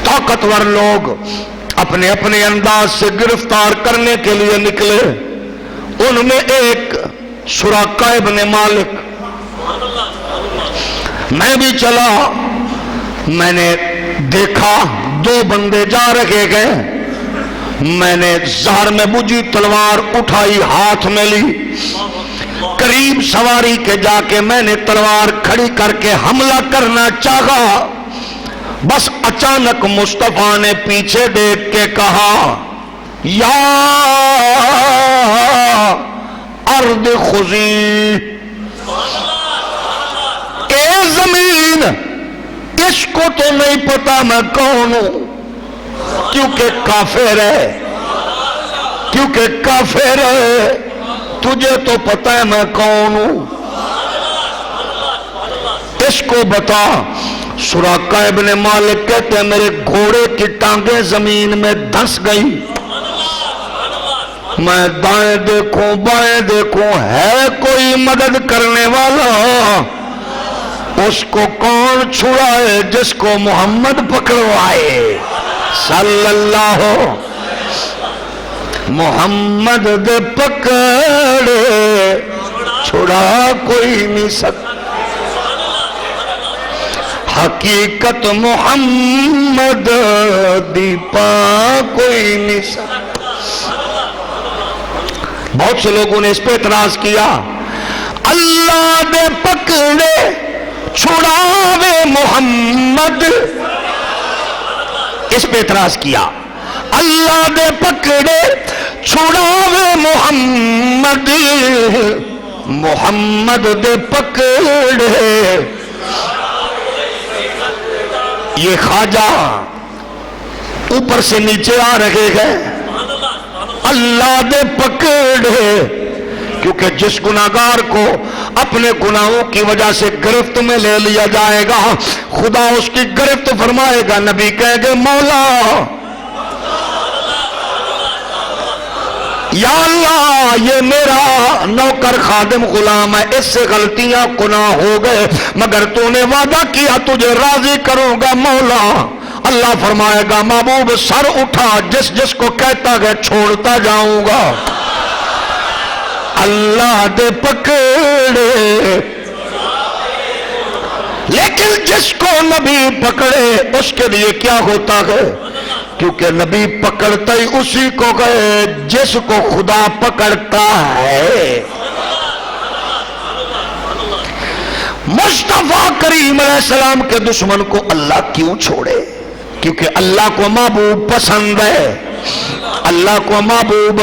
طاقتور لوگ اپنے اپنے انداز سے گرفتار کرنے کے لیے نکلے۔ ان میں ایک سراقہ ابن مالک، میں بھی چلا، میں نے دیکھا دو بندے جا رکھے گئے، میں نے زہر میں بجھی تلوار اٹھائی، ہاتھ میں لی، قریب سواری کے جا کے میں نے تلوار کھڑی کر کے حملہ کرنا چاہا، بس اچانک مصطفیٰ نے پیچھے دیکھ کے کہا یا ارض خضی، اے زمین اس کو تو نہیں پتا میں کون ہوں، کیونکہ کافر ہے، کیونکہ کافر ہے، تجھے تو پتا ہے میں کون ہوں، اس کو بتا۔ سراقہ ابن مالک کہتے ہیں میرے گھوڑے کی ٹانگیں زمین میں دھنس گئی، میں دائیں دیکھوں بائیں دیکھوں ہے کوئی مدد کرنے والا، اس کو کون چھڑائے جس کو محمد پکڑوائے صلی اللہ، محمد دے پکڑے چھڑا کوئی نہیں سکتا، حقیقت محمد دی پا کوئی نہیں سکتا۔ بہت سے لوگوں نے اس پہ اعتراض کیا، اللہ دے پکڑے چھڑاوے محمد، اس پہ اعتراض کیا، اللہ دے پکڑے چھڑاوے محمد، محمد دے پکڑے یہ خواجہ اوپر سے نیچے آ رہے ہیں، اللہ دے پکڑے، کیونکہ جس گناہگار کو اپنے گناہوں کی وجہ سے گرفت میں لے لیا جائے گا خدا اس کی گرفت فرمائے گا، نبی کہے گے مولا یا اللہ یہ میرا نوکر خادم غلام ہے، اس سے غلطیاں گناہ ہو گئے مگر تو نے وعدہ کیا تجھے راضی کروں گا مولا، اللہ فرمائے گا محبوب سر اٹھا، جس جس کو کہتا گیا چھوڑتا جاؤں گا، اللہ دے پکڑے، لیکن جس کو نبی پکڑے اس کے لیے کیا ہوتا ہے، کیونکہ نبی پکڑتا ہی اسی کو گئے جس کو خدا پکڑتا ہے۔ مصطفیٰ کریم علیہ السلام کے دشمن کو اللہ کیوں چھوڑے؟ کیونکہ اللہ کو محبوب پسند ہے، اللہ کو محبوب،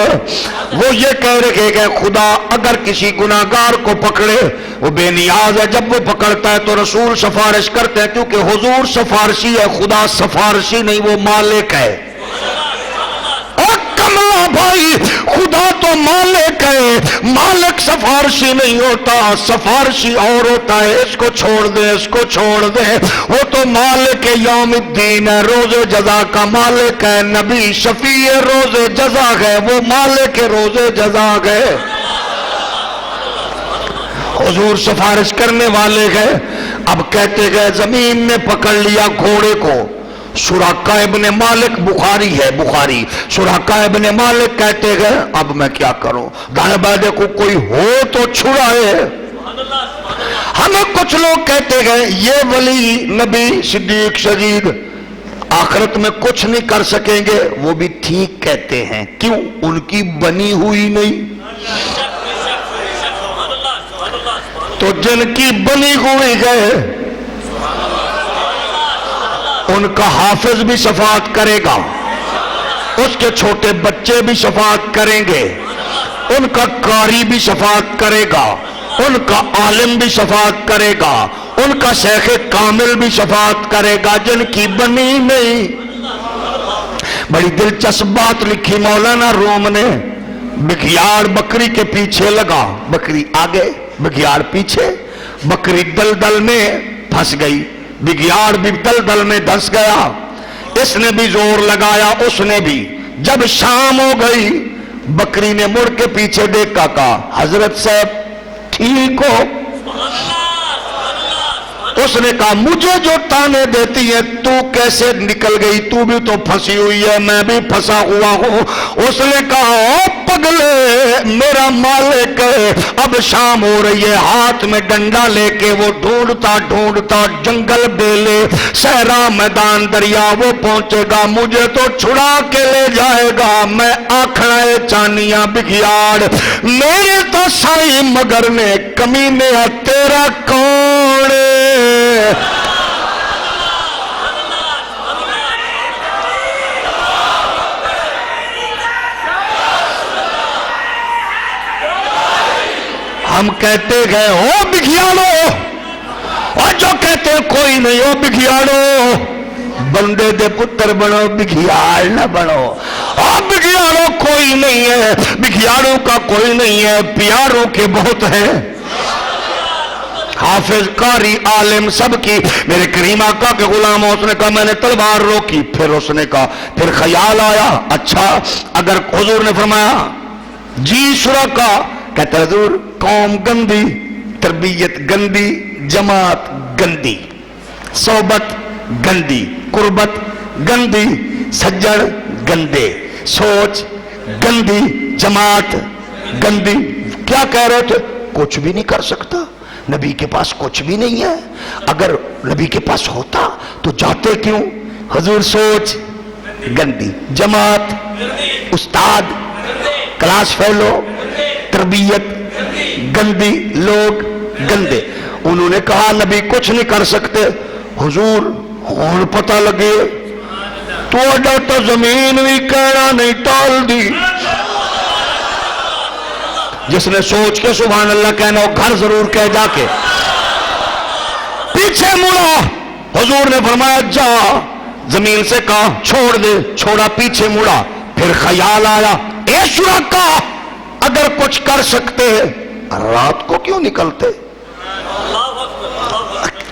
وہ یہ کہہ رہے کہ خدا اگر کسی گناہگار کو پکڑے وہ بے نیاز ہے، جب وہ پکڑتا ہے تو رسول سفارش کرتے ہیں، کیونکہ حضور سفارشی ہے، خدا سفارشی نہیں، وہ مالک ہے۔ اور کملا بھائی خدا تو مالک ہے، مالک سفارشی نہیں ہوتا، سفارشی اور ہوتا ہے، اس کو چھوڑ دے اس کو چھوڑ دے، وہ تو مالک یوم الدین ہے، روز جزا کا مالک ہے، نبی شفیع روز جزا ہے، وہ مالک روز جزا ہے، حضور سفارش کرنے والے گئے۔ اب کہتے گئے زمین نے پکڑ لیا گھوڑے کو، سراقہ ابن مالک، بخاری ہے بخاری، سراقہ ابن مالک کہتے گئے اب میں کیا کروں، دائیں بائیں دیکھو کوئی ہو تو چھڑائے، ہمیں کچھ لوگ کہتے گئے یہ ولی نبی صدیق شہید آخرت میں کچھ نہیں کر سکیں گے، وہ بھی ٹھیک کہتے ہیں، کیوں؟ ان کی بنی ہوئی نہیں، تو جن کی بنی ہوئی گئے ان کا حافظ بھی شفاعت کرے گا، اس کے چھوٹے بچے بھی شفاعت کریں گے، ان کا قاری بھی شفاعت کرے گا، ان کا عالم بھی شفاعت کرے گا، ان کا شیخ کامل بھی شفاعت کرے گا، جن کی بنی نہیں۔ بڑی دلچسپ بات لکھی مولانا روم نے، بگیاڑ بکری کے پیچھے لگا، بکری آگے بگیاڑ پیچھے، بکری دلدل میں پھنس گئی، بگیاڑ بھی دلدل میں دھس گیا، اس نے بھی زور لگایا اس نے بھی، جب شام ہو گئی بکری نے مڑ کے پیچھے دیکھا، کہا حضرت صاحب ٹھیک ہو؟ اس نے کہا مجھے جو تانے دیتی ہے تو کیسے نکل گئی؟ تو بھی تو پھنسی ہوئی ہے، میں بھی پھنسا ہوا ہوں۔ اس نے کہا او پگلے، میرا مالک ہے، اب شام ہو رہی ہے، ہاتھ میں ڈنڈا لے کے وہ ڈھونڈتا ڈھونڈتا جنگل بیلے صحرا میدان دریا وہ پہنچے گا، مجھے تو چھڑا کے لے جائے گا۔ میں آکھنا ہے چانیاں بگیاڑ میرے تو سائی مگر نے کمینے تیرا کون؟ ہم کہتے گئے ہو بگیاڑو، اور جو کہتے کوئی نہیں ہو بگیاڑو، بندے دے پتر بنو، بگیاڑ نہ بنو۔ اور بگیاڑو کوئی نہیں ہے، بگیاڑوں کا کوئی نہیں ہے، پیاروں کے بہت ہیں، حافظ قاری عالم سب کی۔ میرے کریم آقا کے غلام، اس نے کہا میں نے تلوار روکی، پھر اس نے کہا پھر خیال آیا اچھا اگر حضور نے فرمایا جی شرکا، کہتا حضور قوم گندی، تربیت گندی، جماعت گندی، صحبت گندی، قربت گندی، سجڑ گندے، سوچ گندی، جماعت گندی۔ کیا کہہ رہے تھے؟ کچھ بھی نہیں کر سکتا، نبی کے پاس کچھ بھی نہیں ہے، اگر نبی کے پاس ہوتا تو جاتے کیوں؟ حضور سوچ گندی، جماعت، استاد، کلاس فیلو، تربیت گندی، لوگ گندے۔ انہوں نے کہا نبی کچھ نہیں کر سکتے۔ حضور ہون پتہ لگے تو اڈا تو زمین بھی کہنا نہیں ٹال دی۔ جس نے سوچ کے سبحان اللہ کہنا وہ گھر ضرور کہہ جا کے پیچھے مڑا۔ حضور نے فرمایا جا، زمین سے کہا چھوڑ دے، چھوڑا، پیچھے مڑا، پھر خیال آیا اے شرکا اگر کچھ کر سکتے رات کو کیوں نکلتے؟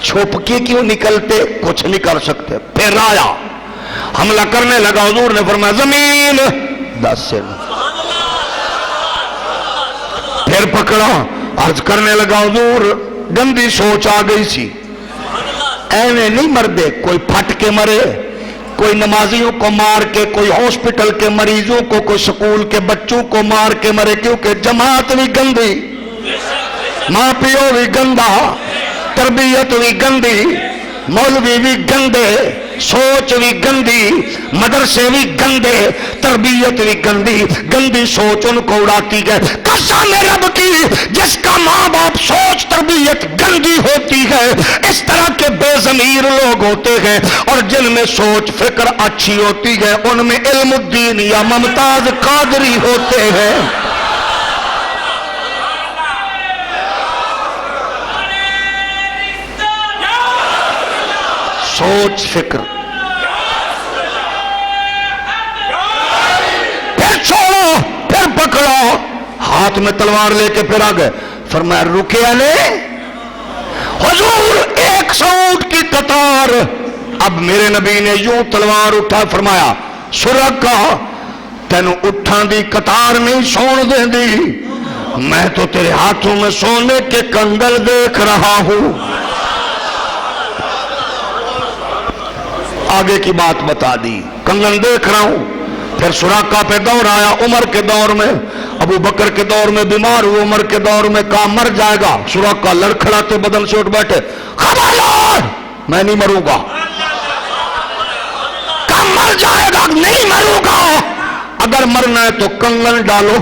چھپ کے کیوں نکلتے؟ کچھ نہیں کر سکتے۔ پھر آیا حملہ کرنے لگا، حضور نے فرمایا زمین 10 سے پھر پکڑا، عرض کرنے لگا حضور گندی سوچ آ گئی سی، ایویں نہیں مردے، کوئی پھٹ کے مرے، کوئی نمازیوں کو مار کے، کوئی ہاسپٹل کے مریضوں کو، کوئی سکول کے بچوں کو مار کے مرے، کیونکہ جماعت بھی گندی، ماں پیو بھی گندا، تربیت بھی گندی، مولوی بھی گندے، سوچ بھی گندی، مدرسے بھی گندے، تربیت بھی گندی، گندی سوچ ان کو اڑاتی گئے۔ قسم رب کی جس کا ماں باپ سوچ تربیت گندی ہوتی ہے، اس طرح کے بے ضمیر لوگ ہوتے ہیں، اور جن میں سوچ فکر اچھی ہوتی ہے ان میں علم الدین یا ممتاز قادری ہوتے ہیں۔ سوچ فکر پھر چھوڑو، پھر پکڑو، ہاتھ میں تلوار لے کے پھر آگئے۔ فرمایا رکیا نے حضور 100 اونٹ کی قطار۔ اب میرے نبی نے یوں تلوار اٹھا، فرمایا سرکا تینوں اٹھان دی قطار نہیں سون دیں دی، میں تو تیرے ہاتھوں میں سونے کے کنگل دیکھ رہا ہوں۔ آگے کی بات بتا دی، کنگن دیکھ رہا ہوں۔ پھر سراقہ پہ دور آیا، عمر کے دور میں، ابو بکر کے دور میں بیمار ہوئے، عمر کے دور میں کہا مر جائے گا، سراقہ لڑکھڑاتے بدن سے اٹھ بیٹھے، خبردار میں نہیں مروں گا۔ کہا مر جائے گا، نہیں مروں گا، اگر مرنا ہے تو کنگن ڈالو۔